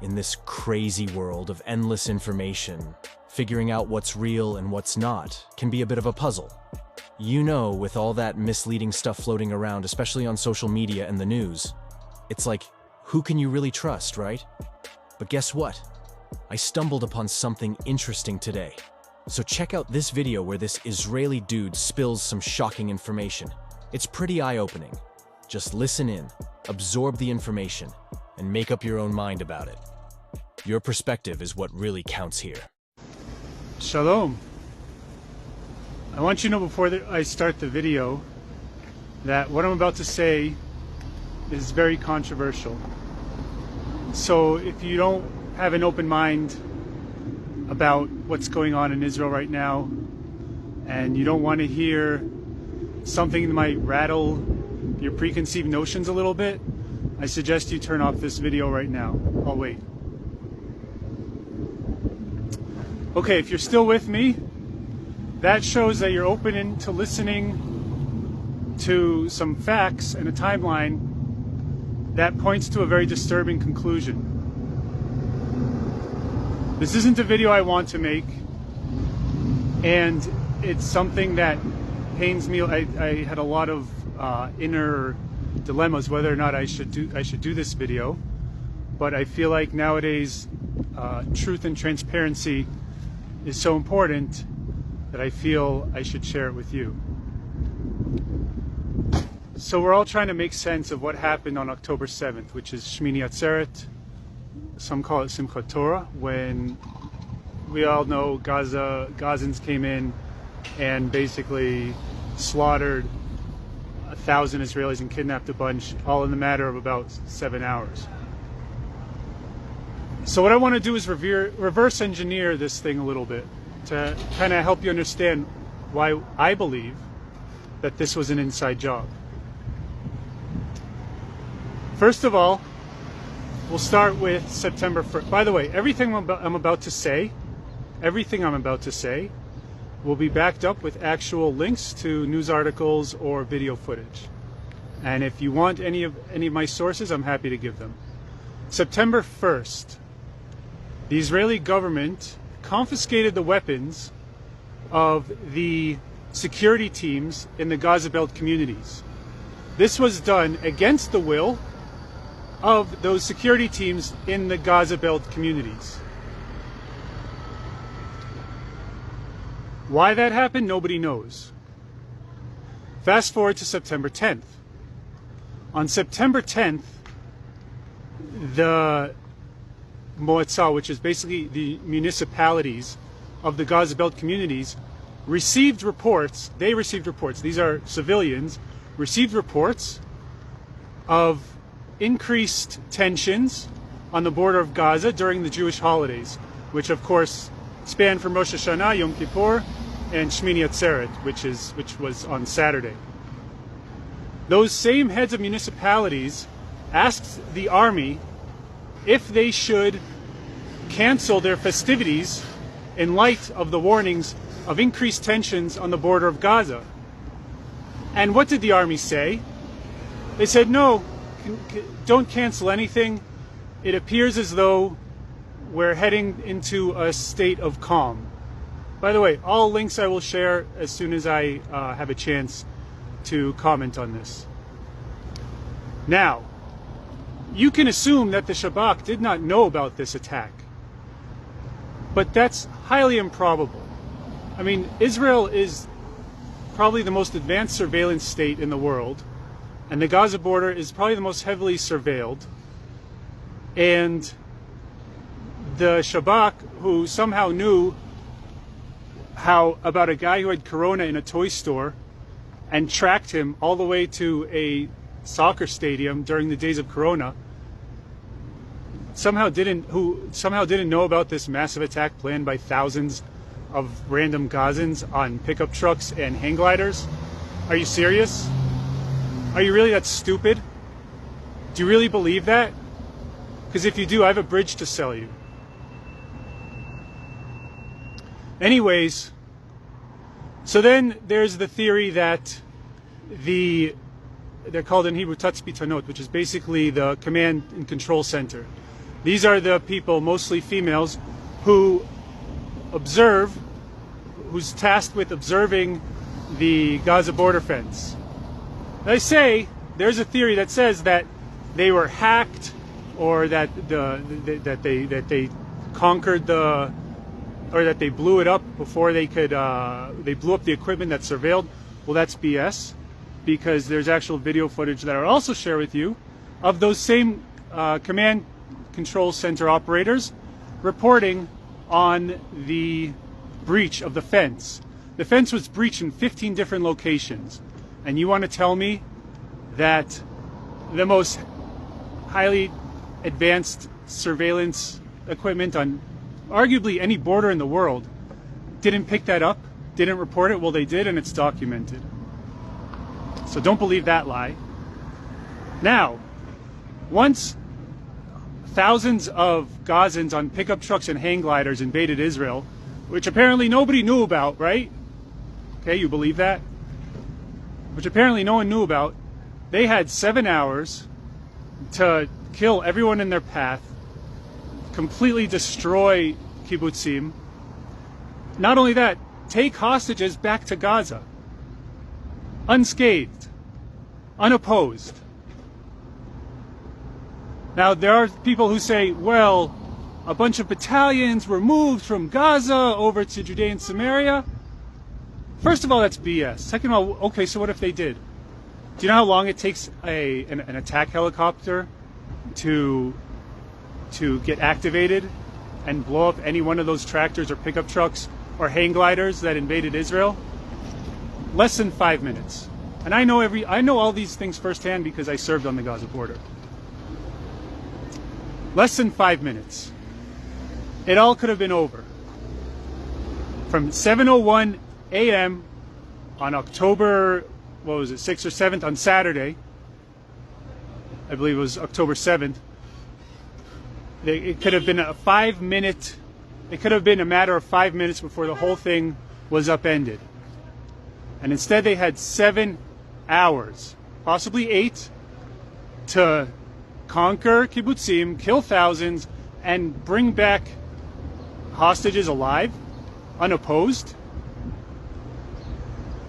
In this crazy world of endless information, figuring out what's real and what's not can be a bit of a puzzle. You know, with all that misleading stuff floating around, especially on social media and the news, it's like, who can you really trust, right? But guess what? I stumbled upon something interesting today. So check out this video where this Israeli dude spills some shocking information. It's pretty eye-opening. Just listen in, absorb the information, and make up your own mind about it. Your perspective is what really counts here. Shalom. I want you to know before I start the video that what I'm about to say is very controversial. So if you don't have an open mind about what's going on in Israel right now, and you don't want to hear something that might rattle your preconceived notions a little bit, I suggest you turn off this video right now. I'll wait. Okay, if you're still with me, that shows that you're open to listening to some facts and a timeline that points to a very disturbing conclusion. This isn't a video I want to make, and it's something that pains me. I had a lot of inner dilemmas whether or not I should do this video, but I feel like nowadays truth and transparency is so important that I feel I should share it with you. So we're all trying to make sense of what happened on October 7th, which is Shmini Atzeret. Some call it Simchat Torah, when we all know Gazans came in and basically slaughtered 1,000 Israelis and kidnapped a bunch, all in the matter of about 7 hours. So what I want to do is reverse engineer this thing a little bit to kind of help you understand why I believe that this was an inside job. First of all, we'll start with September 1st. By the way, everything I'm about to say will be backed up with actual links to news articles or video footage. And if you want any of my sources, I'm happy to give them. September 1st, the Israeli government confiscated the weapons of the security teams in the Gaza Belt communities. This was done against the will of those security teams in the Gaza Belt communities. Why that happened, nobody knows. Fast forward to September 10th. On September 10th, the Moatzah, which is basically the municipalities of the Gaza Belt communities, received reports. These are civilians, received reports of increased tensions on the border of Gaza during the Jewish holidays, which of course span from Rosh Hashanah, Yom Kippur, and Shmini Atzeret, which was on Saturday. Those same heads of municipalities asked the army if they should cancel their festivities in light of the warnings of increased tensions on the border of Gaza. And what did the army say? They said, no, don't cancel anything. It appears as though we're heading into a state of calm. By the way, all links I will share as soon as I have a chance to comment on this. Now, you can assume that the Shabak did not know about this attack, but that's highly improbable. I mean, Israel is probably the most advanced surveillance state in the world, and the Gaza border is probably the most heavily surveilled. And the Shabak, who somehow knew about a guy who had corona in a toy store and tracked him all the way to a soccer stadium during the days of corona, somehow didn't know about this massive attack planned by thousands of random Gazans on pickup trucks and hang gliders. Are you serious? Are you really that stupid? Do you really believe that? Because if you do, I have a bridge to sell you. Anyways, so then there's the theory that they're called in Hebrew tatzpitanot, which is basically the command and control center. These are the people, mostly females, who observe, who's tasked with observing the Gaza border fence. They say there's a theory that says that they were hacked, or that they conquered the, or that they blew it up before they could. They blew up the equipment that surveilled. Well, that's BS, because there's actual video footage that I'll also share with you of those same command control center operators reporting on the breach of the fence. The fence was breached in 15 different locations. And you want to tell me that the most highly advanced surveillance equipment on arguably any border in the world didn't pick that up, didn't report it? Well, they did, and it's documented. So don't believe that lie. Now, once thousands of Gazans on pickup trucks and hang gliders invaded Israel, which apparently nobody knew about, right? Okay, you believe that? Which apparently no one knew about. They had 7 hours to kill everyone in their path, completely destroy kibbutzim. Not only that, take hostages back to Gaza, unscathed, unopposed. Now, there are people who say, well, a bunch of battalions were moved from Gaza over to Judea and Samaria. First of all, that's BS. Second of all, okay, so what if they did? Do you know how long it takes an attack helicopter to get activated and blow up any one of those tractors or pickup trucks or hang gliders that invaded Israel? Less than 5 minutes. And I know all these things firsthand because I served on the Gaza border. Less than 5 minutes. It all could have been over. From 7:01 a.m. on October, what was it, 6th or 7th, on Saturday, I believe it was October 7th, it could have been a 5-minute, it could have been a matter of 5 minutes before the whole thing was upended. And instead they had 7 hours, possibly 8, to conquer kibbutzim, kill thousands, and bring back hostages alive, unopposed.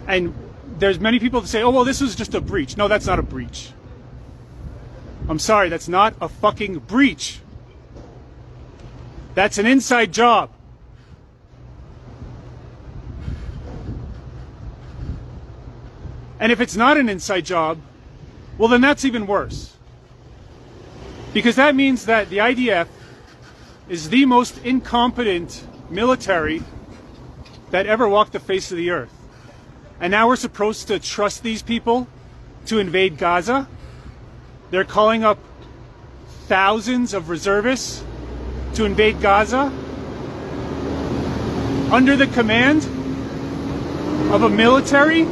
And there's many people that say, oh, well, this was just a breach. No, that's not a breach. I'm sorry, that's not a fucking breach. That's an inside job. And if it's not an inside job, well, then that's even worse. Because that means that the IDF is the most incompetent military that ever walked the face of the earth. And now we're supposed to trust these people to invade Gaza? They're calling up thousands of reservists to invade Gaza under the command of a military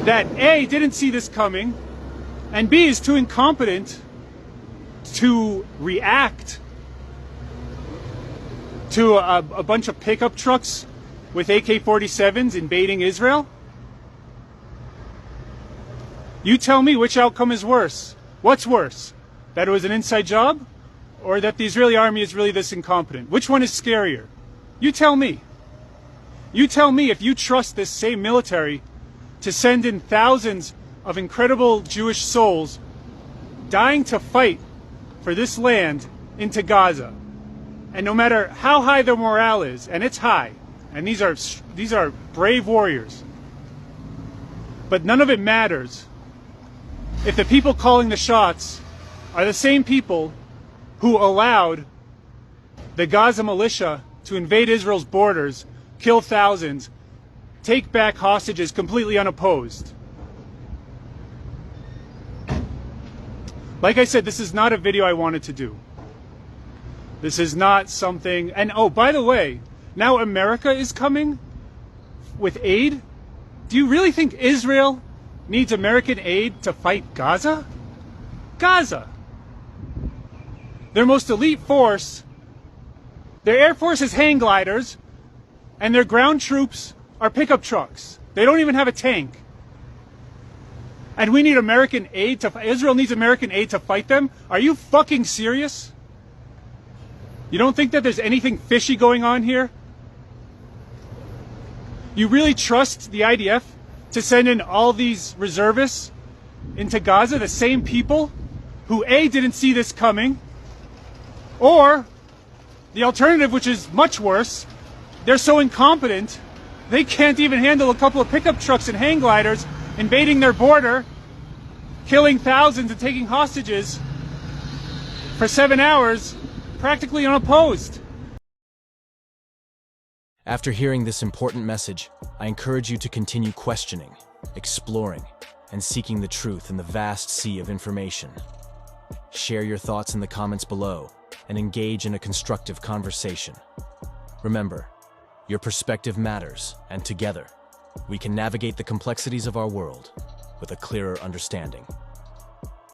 that A, didn't see this coming, and B, is too incompetent to react to a bunch of pickup trucks with AK-47s invading Israel? You tell me which outcome is worse. What's worse? That it was an inside job? Or that the Israeli army is really this incompetent? Which one is scarier? You tell me. You tell me if you trust this same military to send in thousands of incredible Jewish souls dying to fight for this land into Gaza. And no matter how high their morale is, and it's high, and these are brave warriors, but none of it matters if the people calling the shots are the same people who allowed the Gaza militia to invade Israel's borders, kill thousands, take back hostages completely unopposed. Like I said, this is not a video I wanted to do. This is not something, and oh, by the way, now America is coming with aid? Do you really think Israel needs American aid to fight Gaza? Gaza! Their most elite force, their air force is hang gliders, and their ground troops are pickup trucks. They don't even have a tank. And we need American aid Israel needs American aid to fight them? Are you fucking serious? You don't think that there's anything fishy going on here? You really trust the IDF to send in all these reservists into Gaza, the same people who A, didn't see this coming, or the alternative, which is much worse, they're so incompetent, they can't even handle a couple of pickup trucks and hang gliders invading their border, killing thousands and taking hostages for 7 hours, practically unopposed. After hearing this important message, I encourage you to continue questioning, exploring, and seeking the truth in the vast sea of information. Share your thoughts in the comments below and engage in a constructive conversation. Remember, your perspective matters, and together, we can navigate the complexities of our world with a clearer understanding.